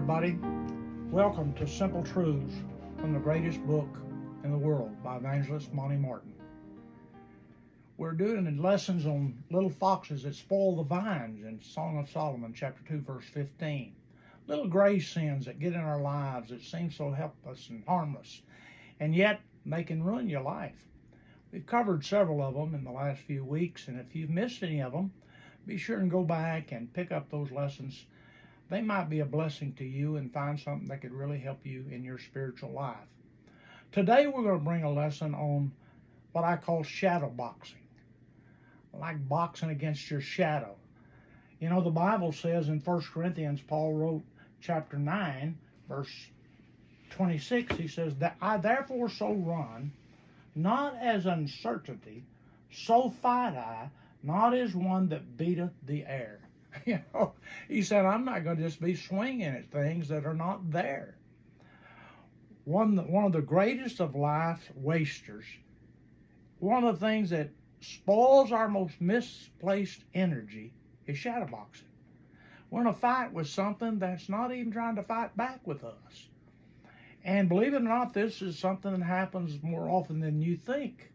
everybody. Welcome to Simple Truths from the greatest book in the world by evangelist Monty. We're doing lessons on little foxes that spoil the vines in Song of Solomon, chapter 2, verse 15. Little gray sins that get in our lives that seem so helpless and harmless, and yet they can ruin your life. We've covered several of them in the last few weeks, and if you've missed any of them, be sure and go back and pick up those lessons. They might be a blessing to you and find something that could really help you in your spiritual life. Today we're going to bring a lesson on what I call shadow boxing. Like boxing against your shadow. You know, the Bible says in 1 Corinthians, Paul wrote chapter 9, verse 26, he says, that I therefore so run, not as uncertainty, so fight I, not as one that beateth the air. You know, he said, I'm not going to just be swinging at things that are not there. One of the greatest of life's wasters, one of the things that spoils our most misplaced energy is shadow boxing. We're in a fight with something that's not even trying to fight back with us. And believe it or not, this is something that happens more often than you think.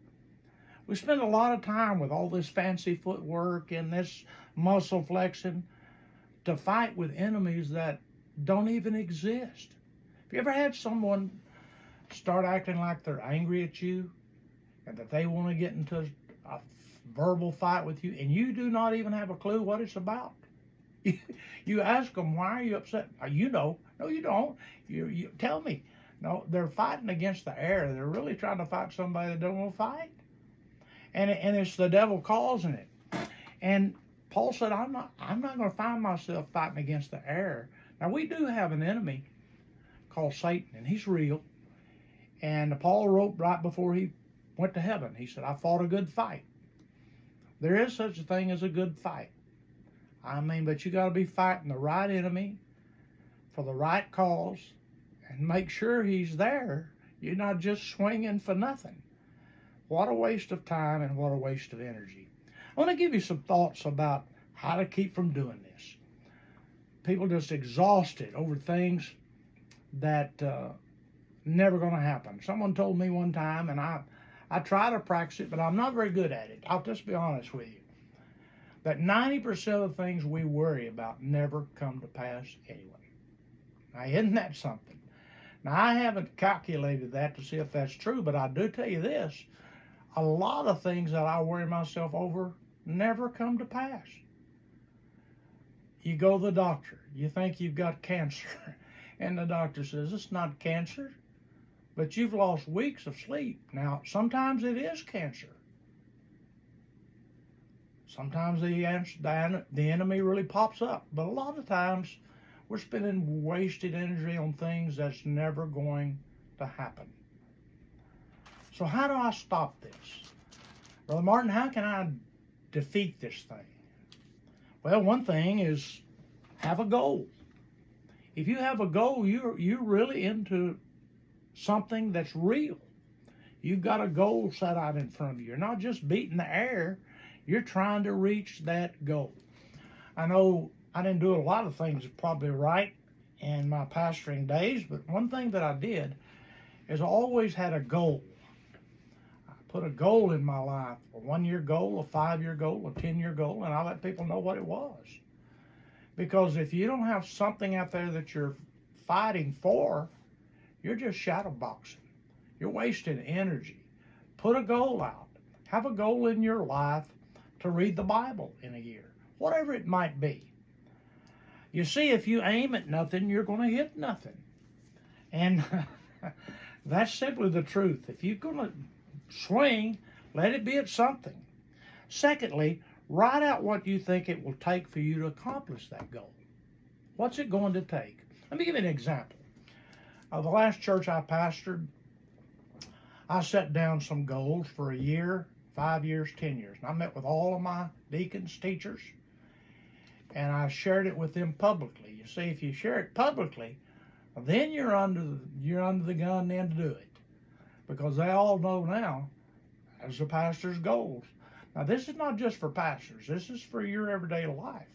We spend a lot of time with all this fancy footwork and this muscle flexing to fight with enemies that don't even exist. Have you ever had someone start acting like they're angry at you and that they want to get into a verbal fight with you and you do not even have a clue what it's about? You ask them, why are you upset? You know. No, you don't. You tell me. No, they're fighting against the air. They're really trying to fight somebody that don't want to fight. And it's the devil causing it. And Paul said, I'm not going to find myself fighting against the air. Now, we do have an enemy called Satan, and he's real. And Paul wrote right before he went to heaven, he said, I fought a good fight. There is such a thing as a good fight. I mean, but you got to be fighting the right enemy for the right cause and make sure he's there. You're not just swinging for nothing. What a waste of time and what a waste of energy. I want to give you some thoughts about how to keep from doing this. People just exhausted over things that never going to happen. Someone told me one time, and I try to practice it, but I'm not very good at it. I'll just be honest with you. That 90% of the things we worry about never come to pass anyway. Now, isn't that something? Now, I haven't calculated that to see if that's true, but I do tell you this. A lot of things that I worry myself over never come to pass. You go to the doctor. You think you've got cancer. And the doctor says, it's not cancer, but you've lost weeks of sleep. Now, sometimes it is cancer. Sometimes the enemy really pops up. But a lot of times, we're spending wasted energy on things that's never going to happen. So how do I stop this? Brother Martin, how can I defeat this thing? Well, one thing is have a goal. If you have a goal, you're really into something that's real. You've got a goal set out in front of you. You're not just beating the air. You're trying to reach that goal. I know I didn't do a lot of things probably right in my pastoring days, but one thing that I did is I always had a goal. I put a goal in my life, a 1-year goal, a 5-year goal, a 10-year goal, and I let people know what it was. Because if you don't have something out there that you're fighting for, you're just shadow boxing. You're wasting energy. Put a goal out. Have a goal in your life to read the Bible in a year, whatever it might be. You see, if you aim at nothing, you're going to hit nothing. And that's simply the truth. If you're going to swing, let it be at something. Secondly, write out what you think it will take for you to accomplish that goal. What's it going to take? Let me give you an example. The last church I pastored, I set down some goals for a year, 5 years, 10 years. And I met with all of my deacons, teachers, and I shared it with them publicly. You see, if you share it publicly, then you're under the gun then to do it. Because they all know now, as the pastor's goals. Now, this is not just for pastors. This is for your everyday life.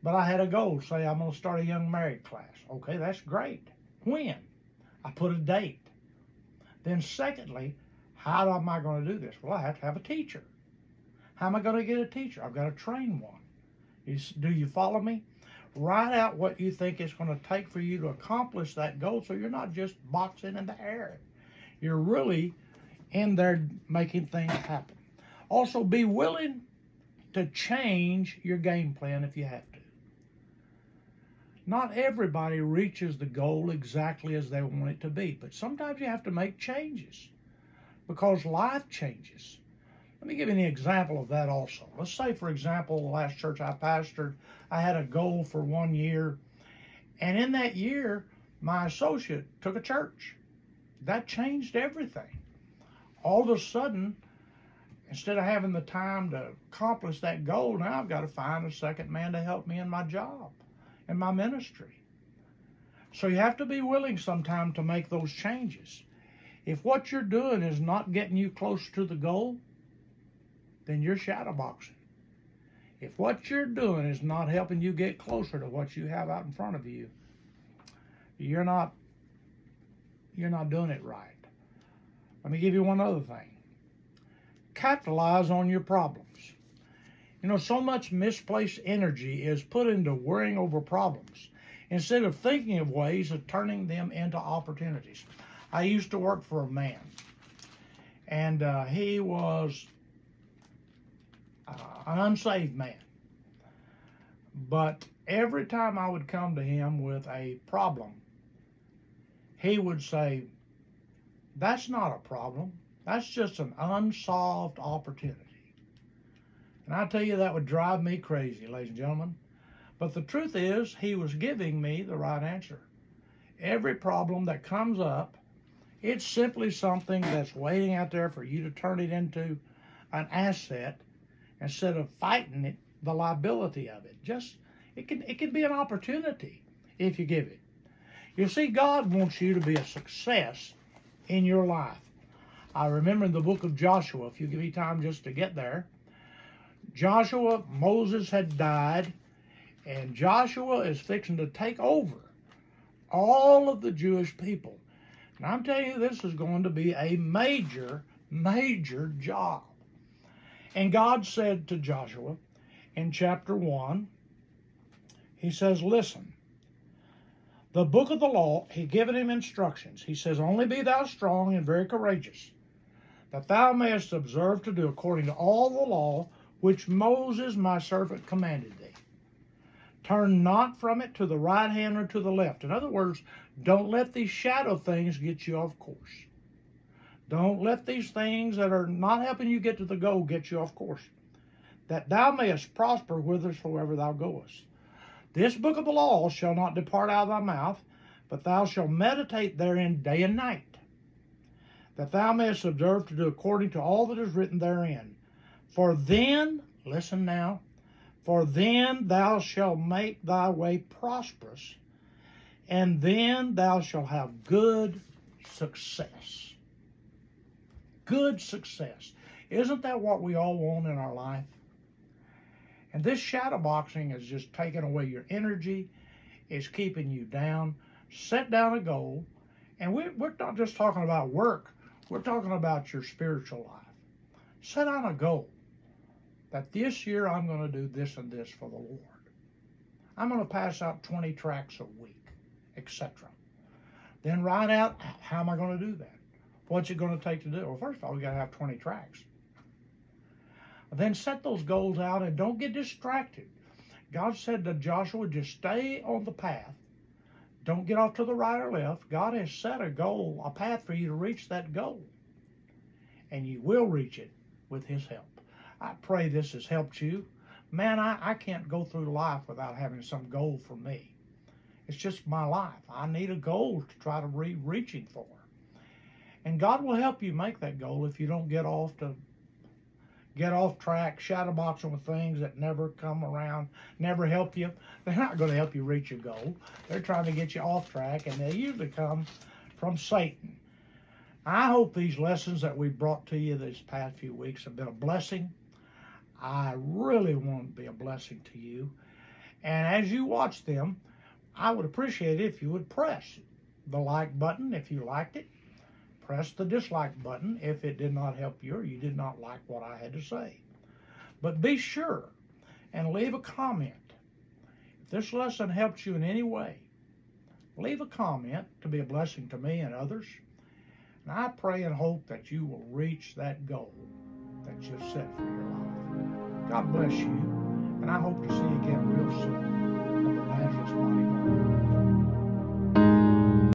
But I had a goal. Say I'm going to start a young married class. Okay, that's great. When? I put a date. Then secondly, how am I going to do this? Well, I have to have a teacher. How am I going to get a teacher? I've got to train one. Do you follow me? Write out what you think it's going to take for you to accomplish that goal, so you're not just boxing in the air. You're really in there making things happen. Also, be willing to change your game plan if you have to. Not everybody reaches the goal exactly as they want it to be, but sometimes you have to make changes because life changes. Let me give you an example of that also. Let's say, for example, the last church I pastored, I had a goal for 1 year, and in that year, my associate took a church. That changed everything. All of a sudden, instead of having the time to accomplish that goal, now I've got to find a second man to help me in my job, in my ministry. So you have to be willing sometime to make those changes. If what you're doing is not getting you closer to the goal, then you're shadowboxing. If what you're doing is not helping you get closer to what you have out in front of you, you're not doing it right. Let me give you one other thing. Capitalize on your problems. You know, so much misplaced energy is put into worrying over problems instead of thinking of ways of turning them into opportunities. I used to work for a man, and he was an unsaved man. But every time I would come to him with a problem, he would say, "That's not a problem. That's just an unsolved opportunity." And I tell you, that would drive me crazy, ladies and gentlemen. But the truth is, he was giving me the right answer. Every problem that comes up, it's simply something that's waiting out there for you to turn it into an asset instead of fighting it, the liability of it. It can be an opportunity if you give it. You see, God wants you to be a success in your life. I remember in the book of Joshua, if you give me time just to get there, Moses had died, and Joshua is fixing to take over all of the Jewish people. And I'm telling you, this is going to be a major, major job. And God said to Joshua in chapter 1, he says, listen, the book of the law, he given him instructions. He says, only be thou strong and very courageous, that thou mayest observe to do according to all the law which Moses my servant commanded thee. Turn not from it to the right hand or to the left. In other words, don't let these shadow things get you off course. Don't let these things that are not helping you get to the goal get you off course. That thou mayest prosper whithersoever thou goest. This book of the law shall not depart out of thy mouth, but thou shalt meditate therein day and night, that thou mayest observe to do according to all that is written therein. For then, listen now, for then thou shalt make thy way prosperous, and then thou shalt have good success. Good success. Isn't that what we all want in our life? And this shadowboxing is just taking away your energy. It's keeping you down. Set down a goal. And we're not just talking about work. We're talking about your spiritual life. Set on a goal that this year I'm going to do this and this for the Lord. I'm going to pass out 20 tracts a week, etc. Then write out, how am I going to do that? What's it going to take to do it? Well, first of all, we got to have 20 tracts. Then set those goals out and don't get distracted. God said to Joshua, just stay on the path. Don't get off to the right or left. God has set a goal, a path for you to reach that goal. And you will reach it with His help. I pray this has helped you. Man, I can't go through life without having some goal for me. It's just my life. I need a goal to try to be reaching for. And God will help you make that goal if you don't get off track, shadowboxing with things that never come around, never help you. They're not going to help you reach your goal. They're trying to get you off track, and they usually come from Satan. I hope these lessons that we've brought to you these past few weeks have been a blessing. I really want to be a blessing to you. And as you watch them, I would appreciate it if you would press the like button if you liked it. Press the dislike button if it did not help you or you did not like what I had to say. But be sure and leave a comment. If this lesson helps you in any way, leave a comment to be a blessing to me and others. And I pray and hope that you will reach that goal that you've set for your life. God bless you, and I hope to see you again real soon from Evangelist Monty.